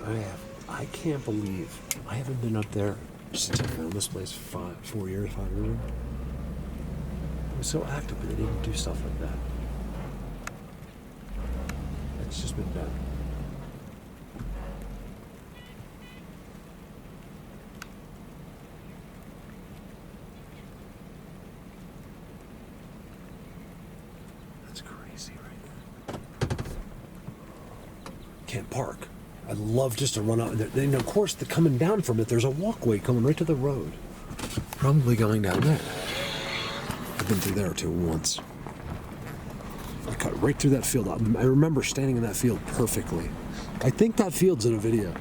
I can't believe I haven't been up there since I found this place 4 years, 5 years ago. It was so active, but they didn't do stuff like that. It's just been bad. That's crazy right there. Can't park. I'd love just to run out. And of course, coming down from it, there's a walkway coming right to the road. Probably going down there. I've been through there too once. I cut right through that field. I remember standing in that field perfectly. I think that field's in a video.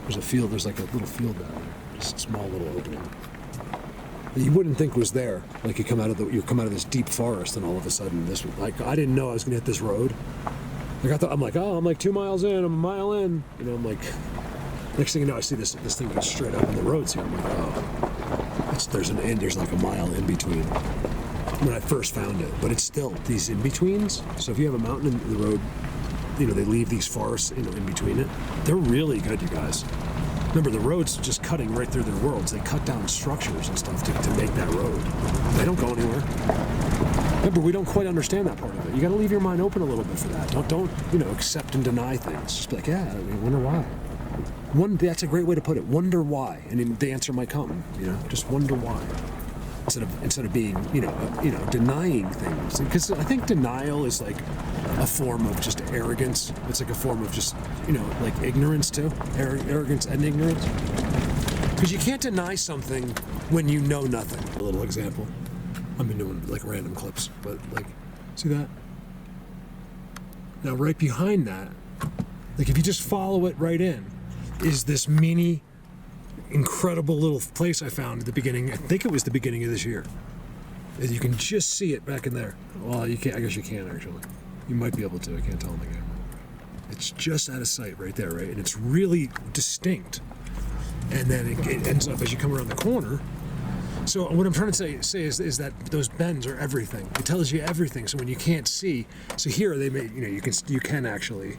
There's a field, there's like a little field down there. Just a small little opening. That you wouldn't think was there. Like you come out of this deep forest and all of a sudden this was like, I didn't know I was gonna hit this road. Like I'm like 2 miles in, I'm a mile in. You know, I'm like, next thing you know, I see this thing goes straight up in the roads here. I'm like, oh, there's like a mile in between when I first found it. But it's still these in-betweens. So if you have a mountain in the road, you know, they leave these forests, you know, in between it. They're really good, you guys. Remember, the road's just cutting right through their worlds. They cut down structures and stuff to make that road. They don't go anywhere. Remember, we don't quite understand that part of it. You got to leave your mind open a little bit for that. Don't accept and deny things. Just be like, yeah, I mean, wonder why. That's a great way to put it. Wonder why, and the answer might come. You know, just wonder why. Instead of being, denying things. Because I think denial is like a form of just arrogance. It's like a form of just, like ignorance too. Arrogance and ignorance. Because you can't deny something when you know nothing. A little example. I've been doing like random clips, but like, see that? Now right behind that, like if you just follow it right in, is this mini, incredible little place I found at the beginning. I think it was the beginning of this year. You can just see it back in there. Well, you can't. I guess you can actually. You might be able to. I can't tell on the camera. It's just out of sight right there, right? And it's really distinct. And then it ends up as you come around the corner. So what I'm trying to say is that those bends are everything. It tells you everything. So when you can't see, so here they may, you can actually.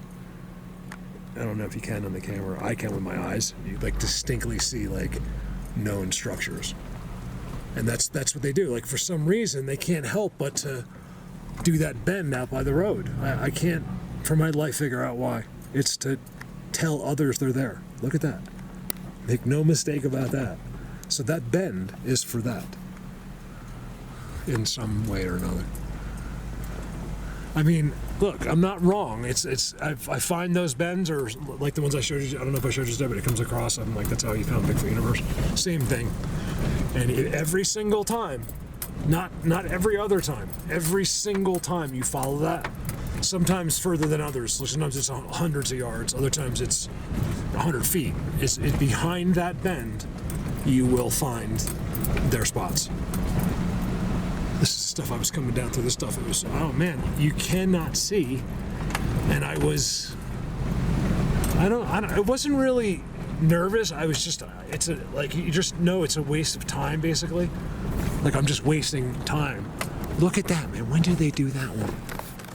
I don't know if you can on the camera. I can with my eyes. You like distinctly see like known structures, and that's what they do. Like for some reason they can't help but to do that bend out by the road. I can't for my life figure out why. It's to tell others they're there. Look at that. Make no mistake about that. So that bend is for that, in some way or another. I mean, look, I'm not wrong. I find those bends, or like the ones I showed you. I don't know if I showed you today, but it comes across. I'm like, that's how you found Bigfoot Universe. Same thing. And every single time, not every other time, every single time you follow that. Sometimes further than others. Sometimes it's hundreds of yards. Other times it's 100 feet. It's behind that bend. You will find their spots. This is stuff I was coming down through. This stuff, it was, oh man, you cannot see. And I wasn't really nervous. I was just, you just know it's a waste of time, basically. Like I'm just wasting time. Look at that, man. When did they do that one?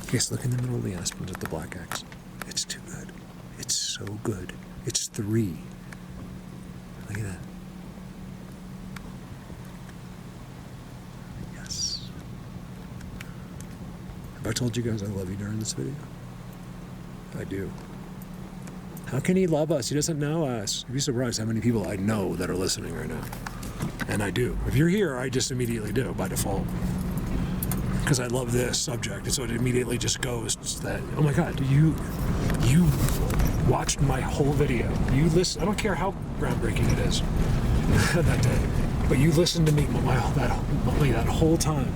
Okay, so look in the middle of the aspens at the black X. It's too good. It's so good. It's 3. Look at that. Have I told you guys I love you during this video? I do. How can he love us? He doesn't know us. You'd be surprised how many people I know that are listening right now. And I do. If you're here, I just immediately do, by default. Because I love this subject, and so it immediately just goes that, oh my God, you watched my whole video. You listen, I don't care how groundbreaking it is that day, but you listened to me that whole time.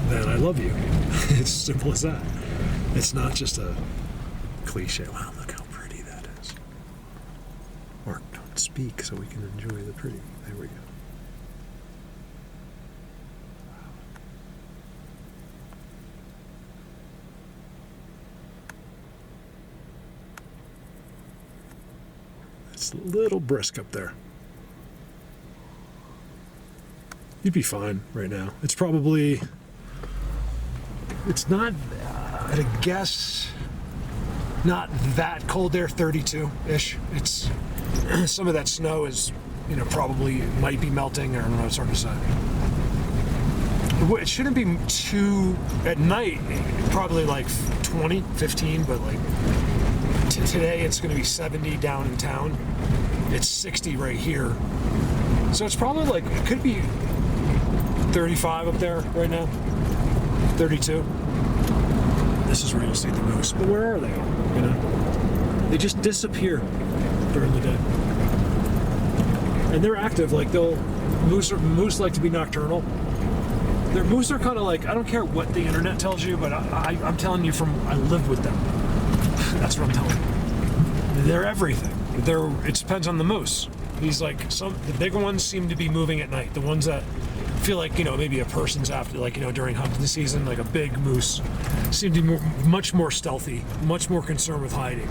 Then I love you. It's as simple as that. It's not just a cliche. Wow, look how pretty that is. Mark, don't speak so we can enjoy the pretty. There we go. Wow. It's a little brisk up there. You'd be fine right now. It's probably... It's not, at a guess, not that cold there, 32-ish. It's some of that snow is, probably might be melting. I don't know, it's hard to say. It shouldn't be too, at night, probably like 20, 15, but like today it's going to be 70 down in town. It's 60 right here. So it's probably like, it could be 35 up there right now, 32. This is where you'll see the moose. But where are they? They just disappear during the day. And they're active. Like moose like to be nocturnal. Moose are kind of like, I don't care what the internet tells you, but I'm telling you I live with them. That's what I'm telling you. They're everything. It depends on the moose. He's like, the bigger ones seem to be moving at night. The ones that feel like, maybe a person's after, like, during hunting season, like a big moose, seem to be much more stealthy, much more concerned with hiding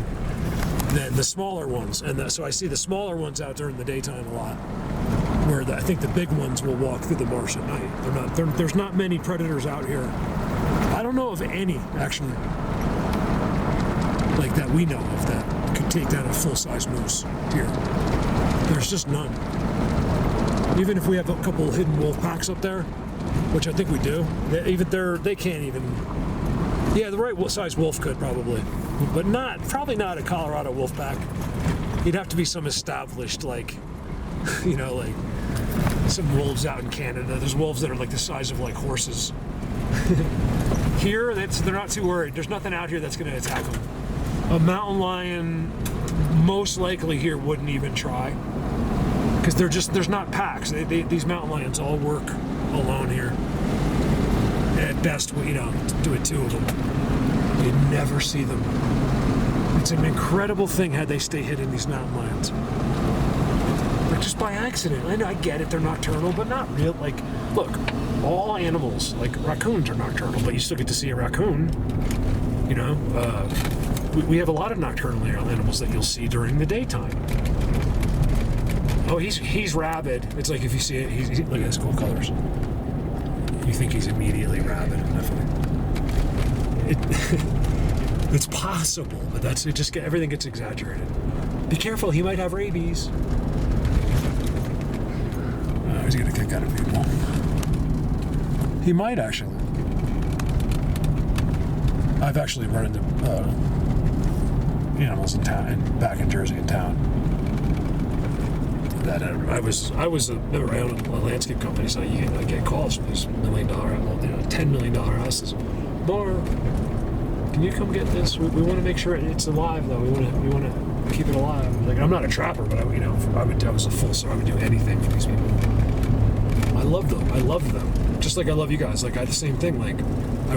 than the smaller ones. And so I see the smaller ones out during the daytime a lot, where I think the big ones will walk through the marsh at night. There's not many predators out here. I don't know of any, actually, like that we know of that could take down a full-size moose here. There's just none. Even if we have a couple hidden wolf packs up there, which I think we do, they can't even. Yeah, the right size wolf could probably, but probably not a Colorado wolf pack. You'd have to be some established, like, like some wolves out in Canada. There's wolves that are like the size of like horses. Here, they're not too worried. There's nothing out here that's going to attack them. A mountain lion, most likely here, wouldn't even try. Because there's not packs. These mountain lions all work alone here. At best, do it two of them. You never see them. It's an incredible thing how they stay hidden, these mountain lions. Like just by accident. I get it, they're nocturnal, but not real. Like, look, all animals, like raccoons are nocturnal, but you still get to see a raccoon. We have a lot of nocturnal animals that you'll see during the daytime. Oh, he's rabid. It's like if you see it, look at his cool colors. You think he's immediately rabid. It's possible, but everything gets exaggerated. Be careful, he might have rabies. He's gonna kick out of people. He might actually. I've actually run into animals in town, back in Jersey in town. That remember I own a landscape company, so I get calls from these $1 million, $10 million houses. Laura, can you come get this? We want to make sure it's alive, though. We want to keep it alive. Like, I'm not a trapper, but I was a full, so I would do anything for these people. I love them. Just like I love you guys. Like, the same thing. Like,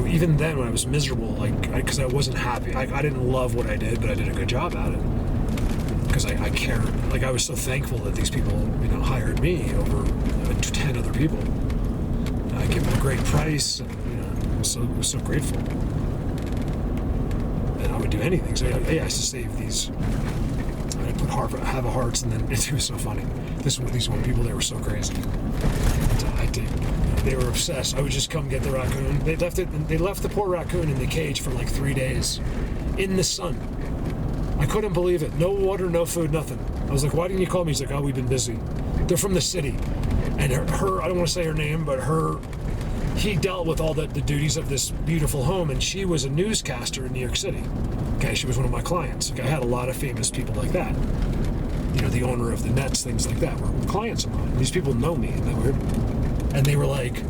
even then when I was miserable, like, because I wasn't happy. I didn't love what I did, but I did a good job at it. Because I cared. Like, I was so thankful that these people, hired me over 10 other people. I gave them a great price, and I was so grateful. And I would do anything. So I used to save these. I'd put have a hearts, and then it was so funny. These one people, they were so crazy. They were obsessed. I would just come get the raccoon. They left the poor raccoon in the cage for like 3 days, in the sun. I couldn't believe it. No water, no food, nothing. I was like, why didn't you call me? He's like, oh, we've been busy. They're from the city. And her I don't want to say her name, but he dealt with all the duties of this beautiful home, and she was a newscaster in New York City. Okay, she was one of my clients. Like, I had a lot of famous people like that. The owner of the Nets, things like that, were clients of mine. These people know me, and they were like,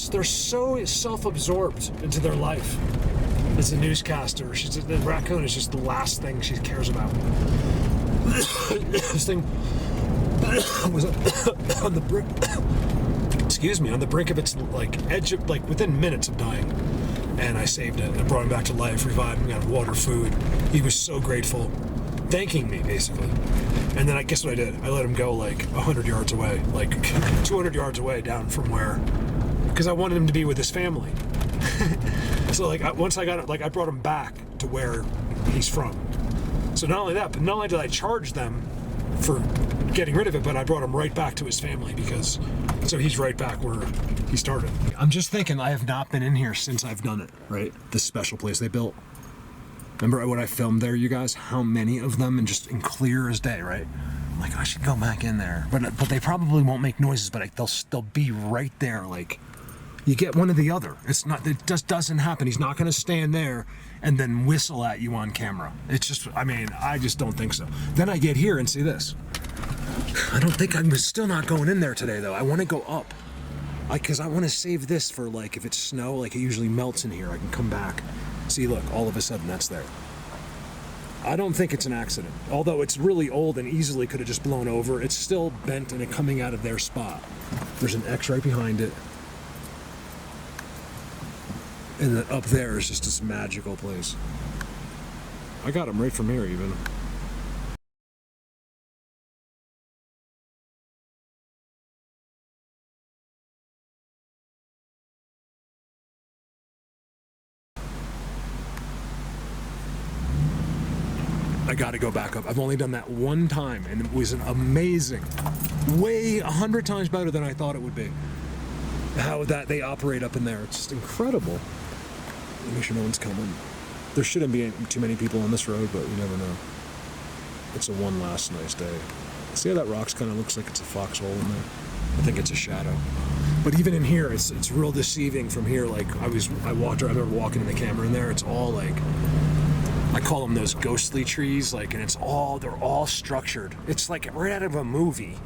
they're so self-absorbed into their life. As a newscaster, the raccoon is just the last thing she cares about. This thing was on the brink. Excuse me, on the brink of its edge of within minutes of dying, and I saved it. I brought him back to life, revived him, got him water, food. He was so grateful, thanking me basically. And then I guess what I did? I let him go 100 yards away, 200 yards away down from where, because I wanted him to be with his family. So once I got it, I brought him back to where he's from. So not only that, but not only did I charge them for getting rid of it, but I brought him right back to his family so he's right back where he started. I'm just thinking, I have not been in here since I've done it, right? This special place they built. Remember what I filmed there, you guys? How many of them, and just in clear as day, right? I'm like, I should go back in there. But they probably won't make noises, but they'll be right there. Like, you get one or the other. It just doesn't happen. He's not going to stand there and then whistle at you on camera. It's just, I mean, I just don't think so. Then I get here and see this. I'm still not going in there today, though. I want to go up. Because I want to save this for, like, if it's snow, like it usually melts in here, I can come back. See, look, all of a sudden that's there. I don't think it's an accident. Although it's really old and easily could have just blown over, it's still bent and it coming out of their spot. There's an X right behind it. And then up there is just this magical place. I got them right from here, even. I gotta go back up. I've only done that one time, and it was an amazing, way 100 times better than I thought it would be. How that they operate up in there, it's just incredible. Make sure no one's coming. There shouldn't be too many people on this road, but you never know. It's a one last nice day. See how that rocks kind of looks like it's a foxhole in there? I think it's a shadow. But even in here, it's real deceiving from here. Like I remember walking in the camera in there. It's all like, I call them those ghostly trees. Like, and they're all structured. It's like right out of a movie.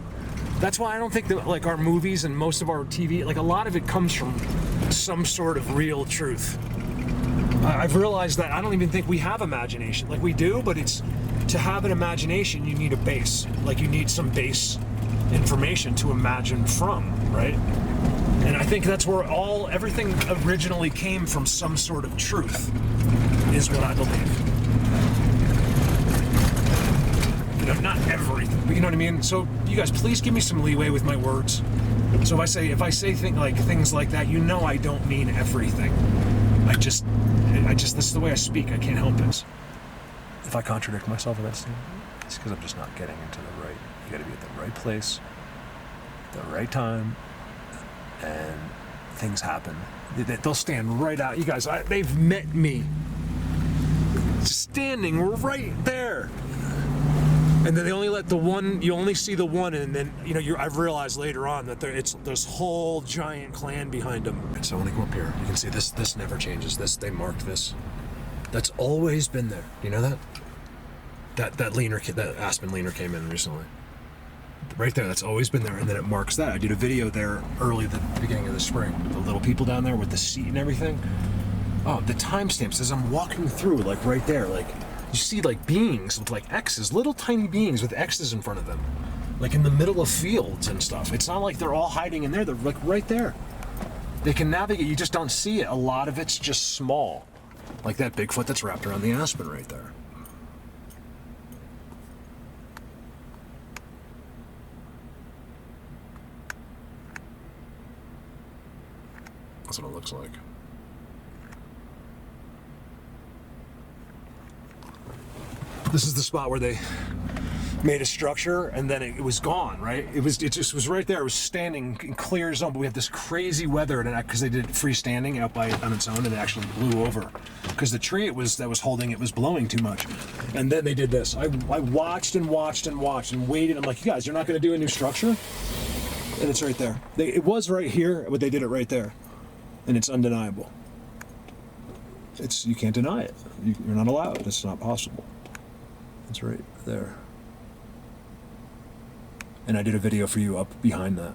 That's why I don't think that like our movies and most of our TV, like a lot of it comes from some sort of real truth. I've realized that I don't even think we have imagination. Like we do, but to have an imagination, you need a base. Like you need some base information to imagine from, right? And I think that's where everything originally came from, some sort of truth, is what I believe. You know, not everything, but you know what I mean? So you guys, please give me some leeway with my words. So if I say things like that, you know I don't mean everything. I just this is the way I speak. I can't help it. If I contradict myself in that statement, it's because I'm just not getting into the right. You got to be at the right place, the right time, and things happen. They'll stand right out. You guys, they've met me standing right there. And then they only let the one, you only see the one, and then, you know, I've realized later on that there's this whole giant clan behind them. And so when I come up here, you can see this never changes. They marked this. That's always been there. You know that? That aspen leaner came in recently. Right there, that's always been there, and then it marks that. I did a video there early at the beginning of the spring. The little people down there with the seat and everything. Oh, the timestamps as I'm walking through, like right there, like, you see like beings with like X's, little tiny beings with X's in front of them. Like in the middle of fields and stuff. It's not like they're all hiding in there, they're like right there. They can navigate, you just don't see it. A lot of it's just small. Like that Bigfoot that's wrapped around the aspen right there. That's what it looks like. This is the spot where they made a structure and then it was gone, right? It just was right there. It was standing in clear zone, but we had this crazy weather because they did freestanding out on its own, and it actually blew over because the tree that was holding it was blowing too much. And then they did this. I watched and watched and watched and waited. I'm like, you guys, you're not going to do a new structure? And it's right there. It was right here, but they did it right there, and it's undeniable. You can't deny it. You're not allowed. It's not possible. It's right there. And I did a video for you up behind that.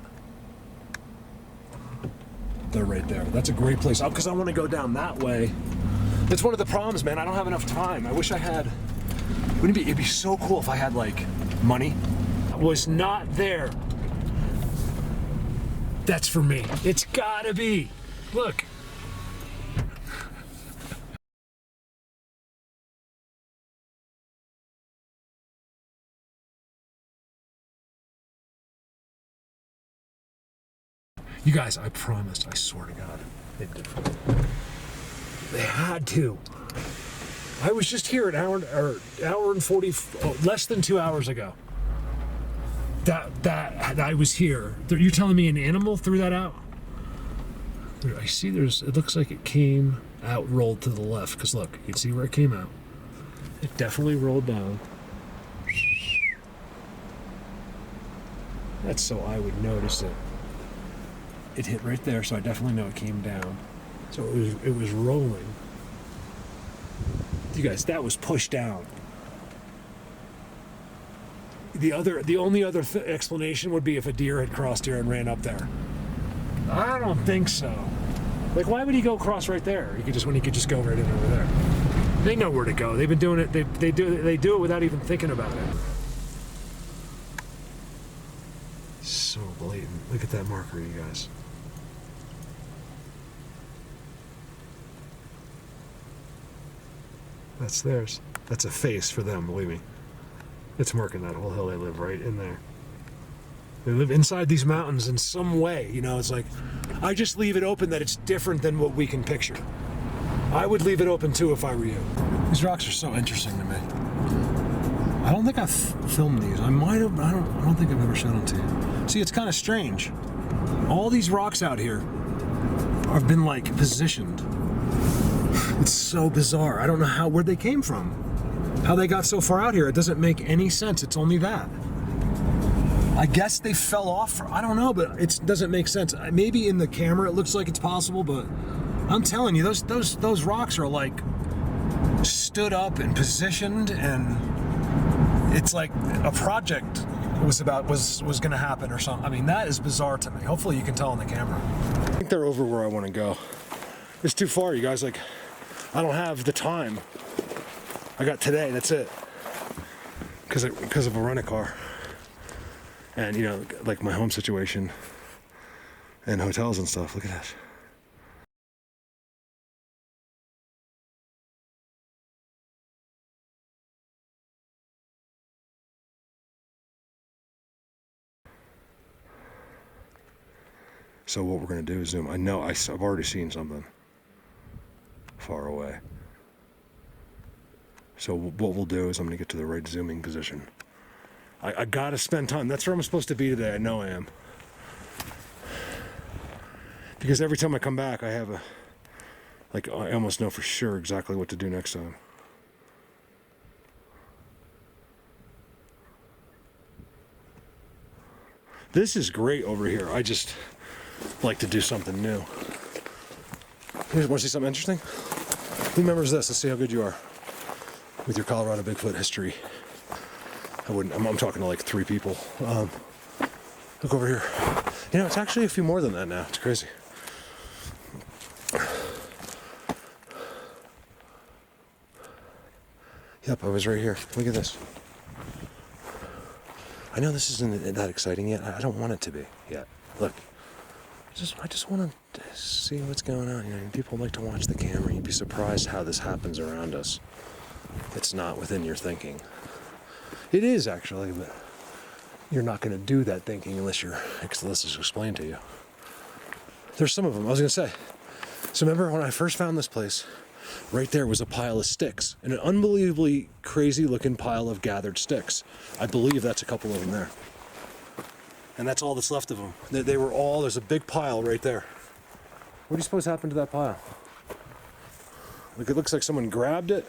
They're right there. That's a great place. Because I want to go down that way. That's one of the problems, man. I don't have enough time. I wish I had. It'd be so cool if I had like money. I was not there. That's for me. It's gotta be. Look. You guys, I promised, I swear to God, they did. They had to. I was just here an hour and 40, less than 2 hours ago. That I was here. You're telling me an animal threw that out? I see it looks like it came out, rolled to the left, because look, you can see where it came out. It definitely rolled down. That's so I would notice it. It hit right there, so I definitely know it came down. So it was rolling. You guys, that was pushed down. The only other explanation would be if a deer had crossed here and ran up there. I don't think so. Like, why would he go across right there? He could just go right in over there. They know where to go. They've been doing it. They do it without even thinking about it. So blatant. Look at that marker, you guys. That's theirs. That's a face for them, believe me. It's marking that whole hill. They live right in there. They live inside these mountains in some way. You know, it's like, I just leave it open that it's different than what we can picture. I would leave it open too if I were you. These rocks are so interesting to me. I don't think I've filmed these. I might have, but I don't think I've ever shown them to you. See, it's kind of strange. All these rocks out here have been like positioned. It's so bizarre. I don't know where they came from. How they got so far out here. It doesn't make any sense. It's only that. I guess they fell off. I don't know, but it doesn't make sense. Maybe in the camera it looks like it's possible, but I'm telling you, those rocks are like stood up and positioned, and it's like a project was going to happen or something. I mean, that is bizarre to me. Hopefully you can tell on the camera. I think they're over where I want to go. It's too far, you guys. Like, I don't have the time. I got today, that's it. Because of a rent-a-car. And, you know, like my home situation and hotels and stuff. Look at that. So what we're going to do is zoom. I know I've already seen something far away. So what we'll do is I'm going to get to the right zooming position. I got to spend time. That's where I'm supposed to be today. I know I am. Because every time I come back, I have I almost know for sure exactly what to do next time. This is great over here. I just like to do something new. You want to see something interesting? Who remembers this? Let's see how good you are with your Colorado Bigfoot history. I'm talking to like 3 people. Look over here. You know, it's actually a few more than that now. It's crazy. Yep, I was right here. Look at this. I know this isn't that exciting yet. I don't want it to be yet. Look. I just want to see what's going on. You know, people like to watch the camera. You'd be surprised how this happens around us. It's not within your thinking. It is actually, but you're not going to do that thinking unless it's explained to you. There's some of them. I was going to say. So remember when I first found this place? Right there was a pile of sticks, and an unbelievably crazy-looking pile of gathered sticks. I believe that's a couple of them there. And that's all that's left of them. They were all, there's a big pile right there. What do you suppose happened to that pile? Like, it looks like someone grabbed it,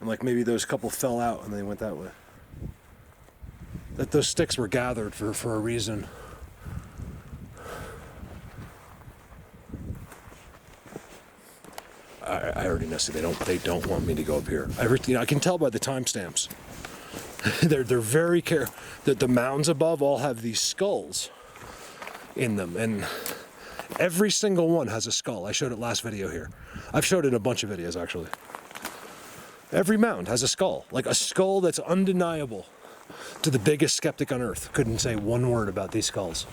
and like maybe those couple fell out and they went that way. That those sticks were gathered for a reason. I already know. See, they don't want me to go up here. I can tell by the timestamps. they're very careful. That the mounds above all have these skulls in them, and every single one has a skull. I showed it last video here. I've showed it in a bunch of videos actually. Every mound has a skull, like a skull that's undeniable. To the biggest skeptic on earth, couldn't say one word about these skulls.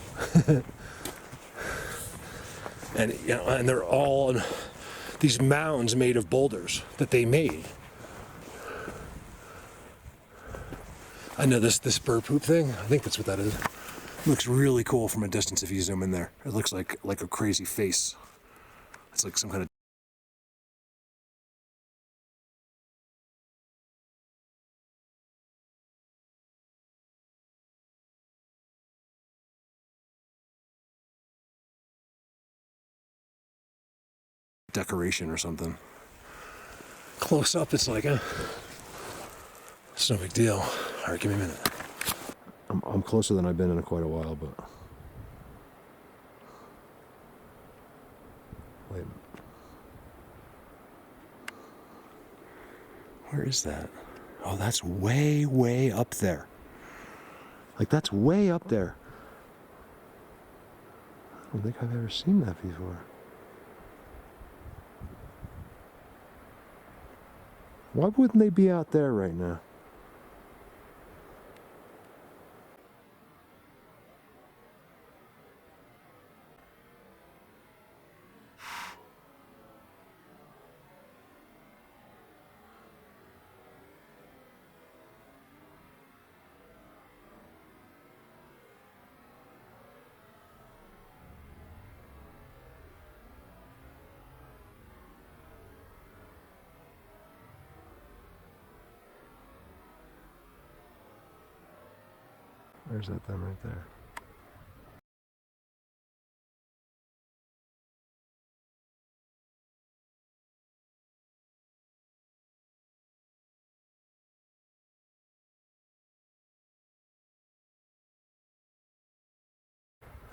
And you know, and they're all these mounds made of boulders that they made. I know this bird poop thing. I think that's what that is. It looks really cool from a distance if you zoom in there. It looks like a crazy face. It's like some kind of decoration or something. Close up, it's like, It's no big deal. All right, give me a minute. I'm closer than I've been in quite a while, but... Wait. Where is that? Oh, that's way, way up there. Like, that's way up there. I don't think I've ever seen that before. Why wouldn't they be out there right now? There's that thing right there.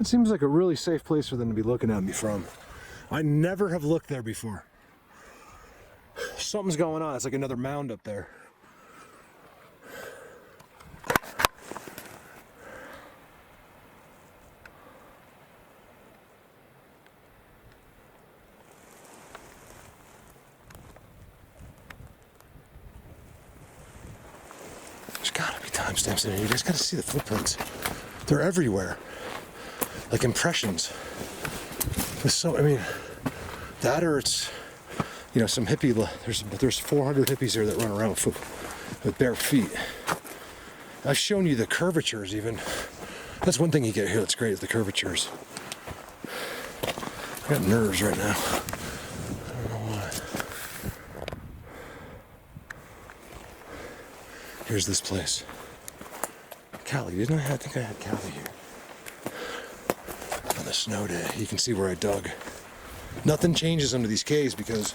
It seems like a really safe place for them to be looking at me from. I never have looked there before. Something's going on. It's like another mound up there. There's gotta be timestamps in here. You guys gotta see the footprints. They're everywhere. Like impressions. So, I mean, that or it's, you know, some hippie, there's 400 hippies here that run around with bare feet. I've shown you the curvatures even. That's one thing you get here that's great is the curvatures. I got nerves right now. I don't know why. Here's this place. Cali, didn't I? I think I had Cali here. On a snow day, you can see where I dug. Nothing changes under these caves because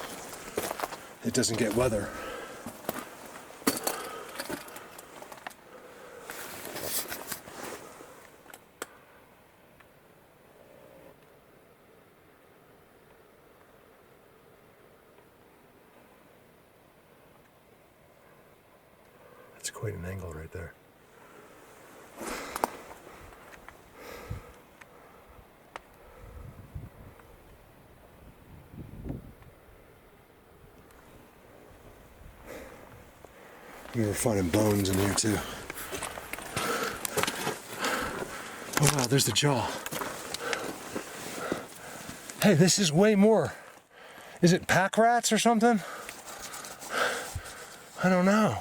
it doesn't get weather. That's quite an angle right there. We were finding bones in here too. Oh wow, there's the jaw. Hey, this is way more. Is it pack rats or something? I don't know.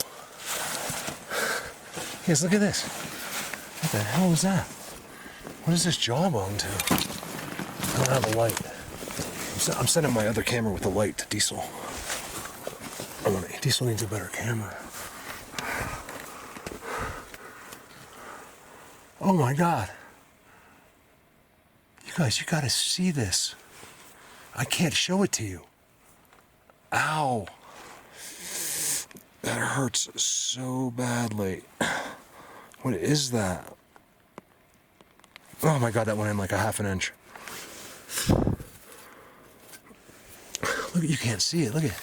Guys, look at this. What the hell is that? What is this jawbone to? I don't have a light. I'm sending my other camera with a light to Diesel. Diesel needs a better camera. Oh my God. You guys, you gotta see this. I can't show it to you. Ow. That hurts so badly. What is that? Oh my God, that went in like a half an inch. Look, you can't see it, look at it.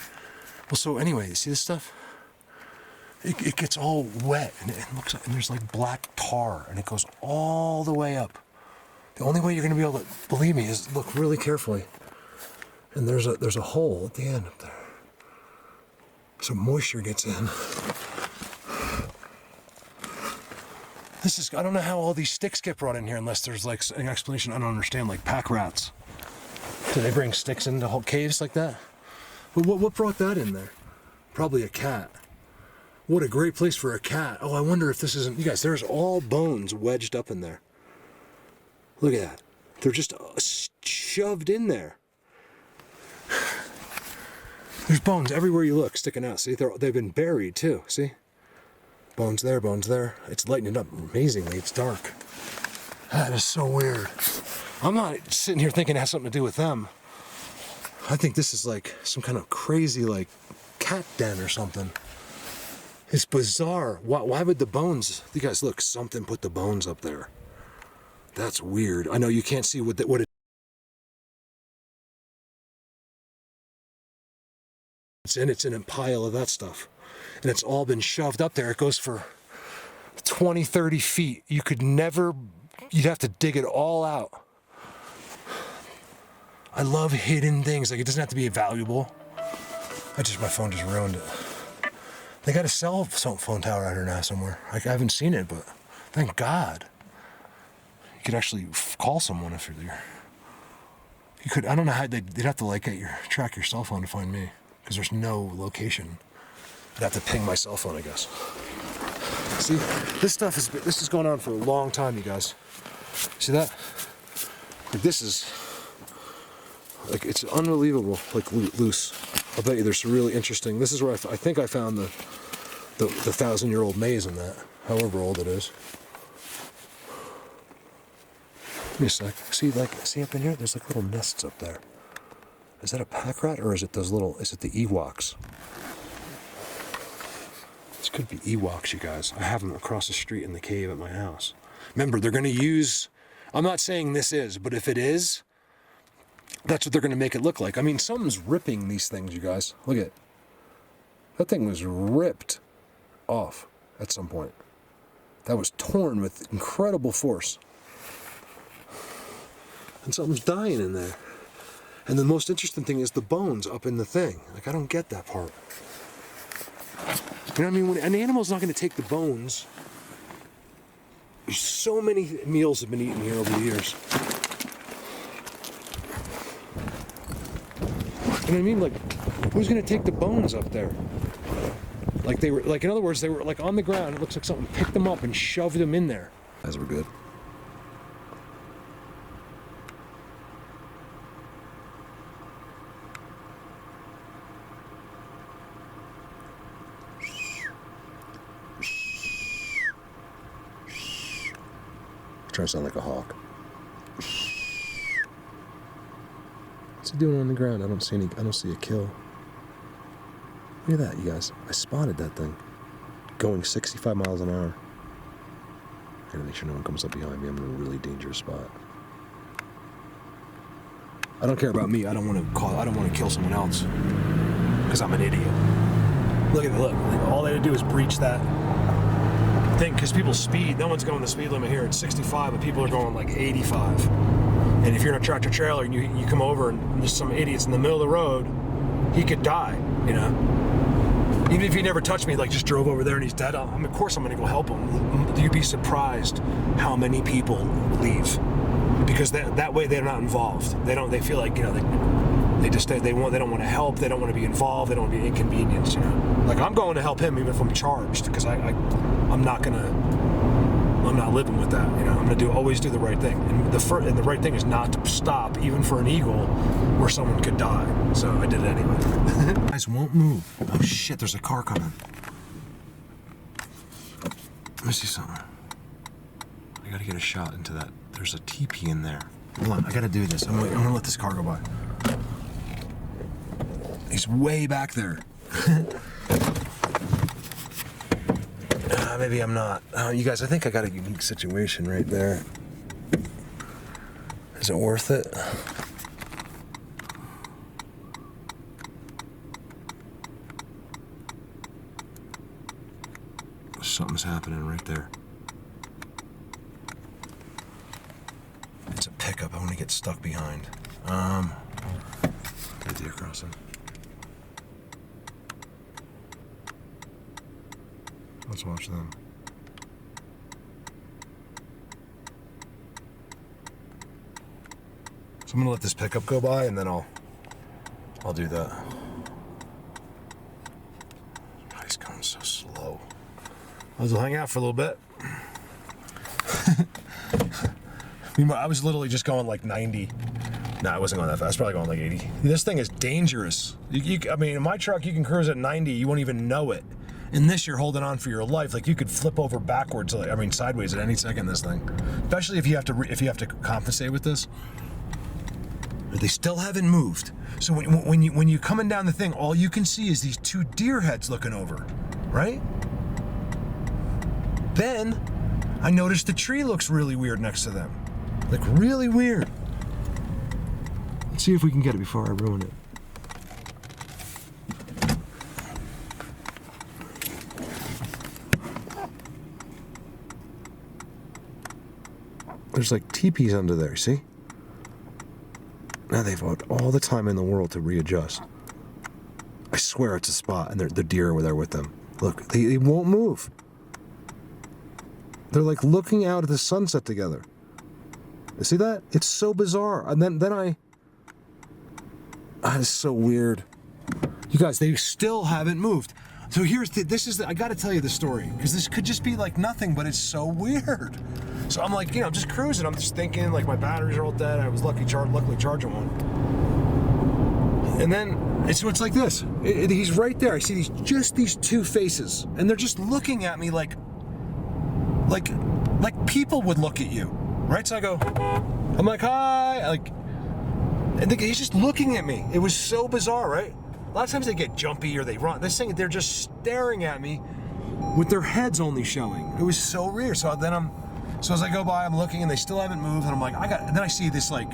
Well, so anyway, you see this stuff? It gets all wet, and it looks like, and there's like black tar, and it goes all the way up. The only way you're gonna be able to believe me is look really carefully. And there's a hole at the end up there. So moisture gets in. This is, I don't know how all these sticks get brought in here unless there's like an explanation I don't understand, like pack rats. Do they bring sticks into whole caves like that? Well, what brought that in there? Probably a cat. What a great place for a cat. Oh, I wonder if this isn't... You guys, there's all bones wedged up in there. Look at that. They're just shoved in there. There's bones everywhere you look, sticking out. See, they've been buried too. See? Bones there, bones there. It's lightening up amazingly. It's dark. That is so weird. I'm not sitting here thinking it has something to do with them. I think this is like some kind of crazy, like, cat den or something. It's bizarre. Why would the bones? You guys, look, something put the bones up there. That's weird. I know you can't see what it's in. It's in a pile of that stuff. And it's all been shoved up there. It goes for 20, 30 feet. You'd have to dig it all out. I love hidden things. Like, it doesn't have to be valuable. My phone just ruined it. They got a cell phone tower out here now somewhere. I haven't seen it, but thank God. You could actually call someone if you're there. You could. I don't know how they'd have to track your cell phone to find me, because there's no location. I'd have to ping my cell phone, I guess. See, this is going on for a long time, you guys. See that? Like, this is like, it's unbelievable. Like, loose. I'll bet you there's some really interesting. This is where I think I found the 1,000-year-old maze in that, however old it is. Give me a sec. See up in here? There's like little nests up there. Is that a pack rat, or is it the Ewoks? This could be Ewoks, you guys. I have them across the street in the cave at my house. Remember, they're going to use, I'm not saying this is, but if it is, that's what they're going to make it look like. I mean, something's ripping these things, you guys. Look at it. That thing was ripped off at some point. That was torn with incredible force. And something's dying in there. And the most interesting thing is the bones up in the thing. Like, I don't get that part. You know what I mean? When an animal's not going to take the bones. There's so many meals have been eaten here over the years. You know what I mean? Like, who's going to take the bones up there? Like, they were, like, in other words, they were like on the ground. It looks like something picked them up and shoved them in there. Guys, we're good. Trying to sound like a hawk. What's he doing on the ground? I don't see a kill. Look at that, you guys. I spotted that thing going 65 miles an hour. I gotta make sure no one comes up behind me. I'm in a really dangerous spot. I don't care about me. I don't want to kill someone else because I'm an idiot. Look. All they had to do is breach that thing, because people speed. No one's going the speed limit here. It's 65, but people are going like 85. And if you're in a tractor trailer and you come over and there's some idiots in the middle of the road, he could die, you know? Even if he never touched me, like just drove over there and he's dead, of course I'm gonna go help him. You'd be surprised how many people leave, because that way they're not involved. They feel like, you know, they don't want to help. They don't want to be involved. They don't want to be inconvenienced. You know, like, I'm going to help him even if I'm charged, because I'm not living with that. You know, I'm gonna always do the right thing, and the right thing is not to stop even for an eagle where someone could die. So I did it anyway. Guys won't move. Oh shit! There's a car coming. Let me see something. I gotta get a shot into that. There's a teepee in there. Hold on, I gotta do this. I'm gonna let this car go by. He's way back there. Maybe I'm not. You guys, I think I got a unique situation right there. Is it worth it? Something's happening right there. It's a pickup. I want to get stuck behind. Deer crossing. Let's watch them. So I'm gonna let this pickup go by, and then I'll do that. He's going so slow. I'll hang out for a little bit. Meanwhile, I was literally just going like 90. No, I wasn't going that fast. I was probably going like 80. This thing is dangerous. I mean, in my truck, you can cruise at 90. You won't even know it. In this, you're holding on for your life. Like, you could flip over backwards, sideways at any second. This thing, especially if you have to compensate with this. They still haven't moved. So when you're coming down the thing, all you can see is these two deer heads looking over, right? Then I noticed the tree looks really weird next to them. Like really weird. Let's see if we can get it before I ruin it. There's like teepees under there, see? Now they've had all the time in the world to readjust. I swear it's a spot, and the deer were there with them. Look, they won't move. They're like looking out at the sunset together. You see that? It's so bizarre. And then it's so weird. You guys, they still haven't moved. So I got to tell you the story, because this could just be like nothing, but it's so weird. So I'm like, I'm just cruising. I'm just thinking, like, my batteries are all dead. I was luckily charging one. And then it's like this. He's right there. I see these two faces, and they're just looking at me like people would look at you, right? So I'm like, hi, like, and he's just looking at me. It was so bizarre, right? A lot of times they get jumpy or they run. This thing, they're just staring at me with their heads only showing. It was so weird. So as I go by, I'm looking, and they still haven't moved, and I'm like, and then I see this, like,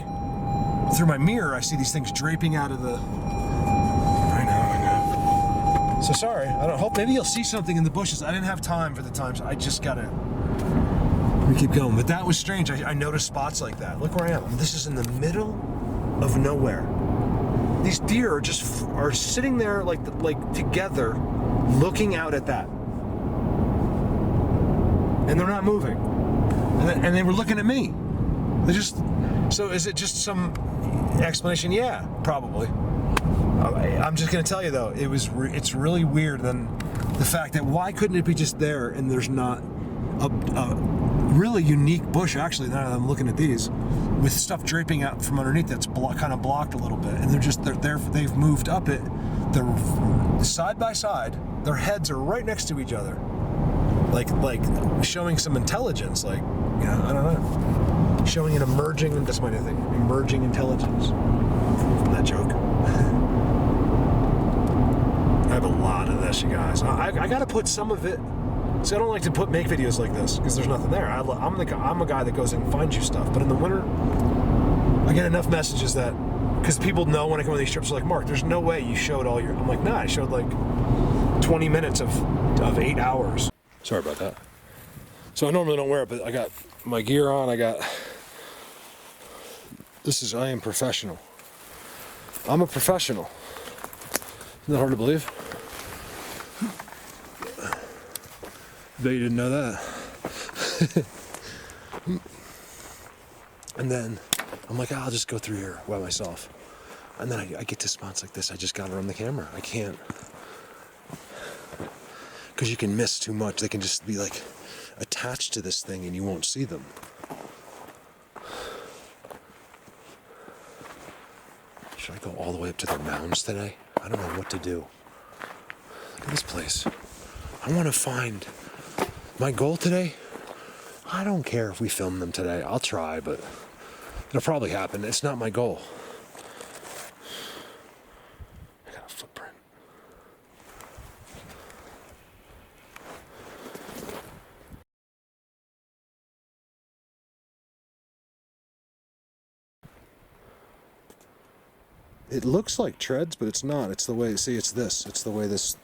through my mirror, I see these things draping out of the. I know. So sorry. I don't hope maybe you'll see something in the bushes. I didn't have time for the time, so I just gotta. We keep going, but that was strange. I noticed spots like that. Look where I am. This is in the middle of nowhere. These deer are sitting there like together, looking out at that, and they're not moving. And they were looking at me. So is it just some explanation? Yeah, probably. I'm just gonna tell you though, it's really weird. Then the fact that why couldn't it be just there, and there's not a really unique bush, actually, now that I'm looking at these, with stuff draping out from underneath that's kind of blocked a little bit, and they've moved up it. They're side by side. Their heads are right next to each other, like showing some intelligence, like, I don't know, showing an emerging, that's my new thing, emerging intelligence. That joke. I have a lot of this, you guys. I got to put some of it. See, I don't like to make videos like this because there's nothing there. I'm a guy that goes and finds you stuff. But in the winter, I get enough messages that, because people know when I come on these trips, they're like, Mark, there's no way you showed all your. I'm like, nah, I showed like 20 minutes of 8 hours. Sorry about that. So I normally don't wear it, but I got my gear on. I am professional. I'm a professional. Isn't that hard to believe? Bet you didn't know that. And then I'm like, I'll just go through here by myself. And then I get to spots like this. I just gotta run the camera. I can't. Because you can miss too much. They can just be like attached to this thing and you won't see them. Should I go all the way up to their mounds today? I don't know what to do. Look at this place. I want to find. My goal today, I don't care if we film them today. I'll try, but it'll probably happen. It's not my goal. I got a footprint. It looks like treads, but it's not. It's the way, see, it's this. It's the way this,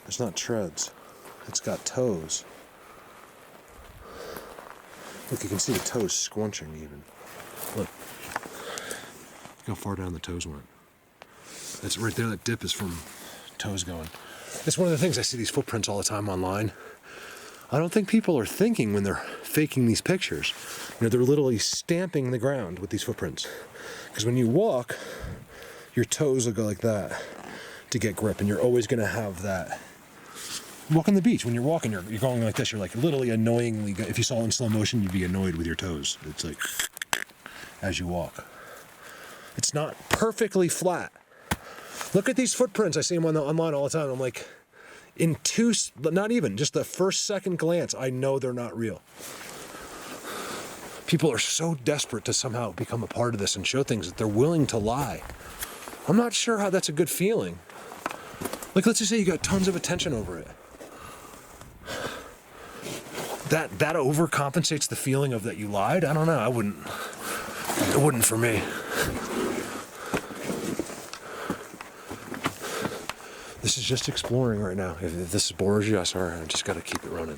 it's not treads. It's got toes. Look, you can see the toes squunching even. Look. Look how far down the toes went. That's right there, that dip is from toes going. It's one of the things, I see these footprints all the time online. I don't think people are thinking when they're faking these pictures. They're literally stamping the ground with these footprints. Because when you walk, your toes will go like that to get grip, and you're always gonna have that. Walk on the beach, when you're walking, you're going like this, you're like literally annoyingly, if you saw it in slow motion, you'd be annoyed with your toes. It's like, as you walk. It's not perfectly flat. Look at these footprints, I see them online all the time. I'm like, not even, just the first second glance, I know they're not real. People are so desperate to somehow become a part of this and show things that they're willing to lie. I'm not sure how that's a good feeling. Like, let's just say you got tons of attention over it. that overcompensates the feeling of that you lied. I don't know. It wouldn't for me. This is just exploring right now. If this bores you, I'm sorry. I just got to keep it running.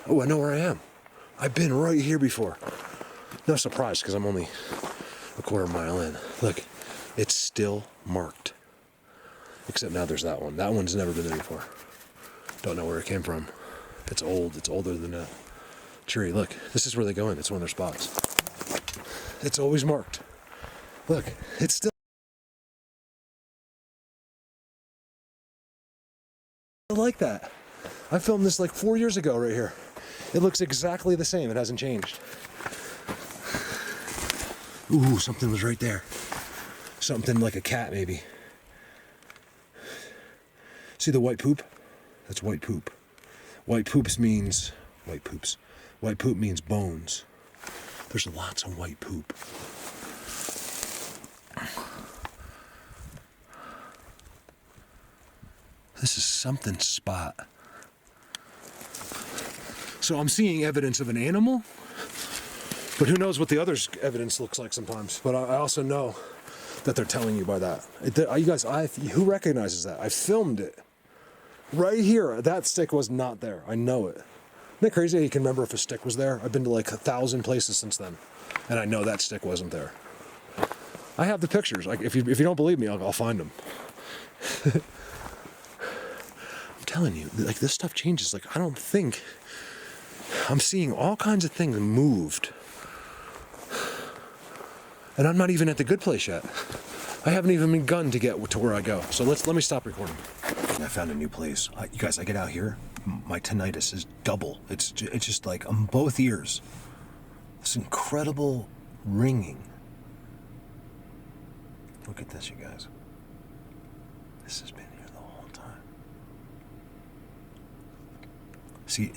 Oh, I know where I am. I've been right here before. No surprise, because I'm only a quarter mile in. Look, it's still marked. Except now there's that one. That one's never been there before. Don't know where it came from. It's old. It's older than a tree. Look, this is where they go in. It's one of their spots. It's always marked. Look, it's still like that. I filmed this like 4 years ago right here. It looks exactly the same. It hasn't changed. Ooh, something was right there. Something like a cat, maybe. See the white poop? That's white poop. White poop means bones. There's lots of white poop. This is something spot. So I'm seeing evidence of an animal, but who knows what the other evidence looks like sometimes. But I also know that they're telling you by that. You guys, who recognizes that? I filmed it. Right here, that stick was not there. I know it. Isn't it crazy how you can remember if a stick was there? I've been to like 1,000 places since then, and I know that stick wasn't there. I have the pictures. If you don't believe me, I'll find them. I'm telling you, like this stuff changes. Like I'm seeing all kinds of things moved, and I'm not even at the good place yet. I haven't even begun to get to where I go. So let me stop recording. I found a new place. You guys, I get out here, my tinnitus is double. It's just like on both ears. This incredible ringing. Look at this, you guys. This has been here the whole time. See.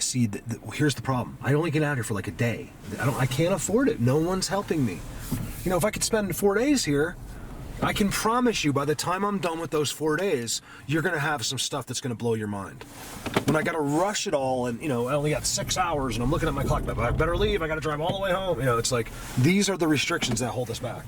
Here's the problem. I only get out here for like a day. I can't afford it. No one's helping me. You know, if I could spend 4 days here, I can promise you by the time I'm done with those 4 days, you're going to have some stuff that's going to blow your mind. When I got to rush it all and, I only got 6 hours and I'm looking at my clock, I better leave, I got to drive all the way home. It's like, these are the restrictions that hold us back.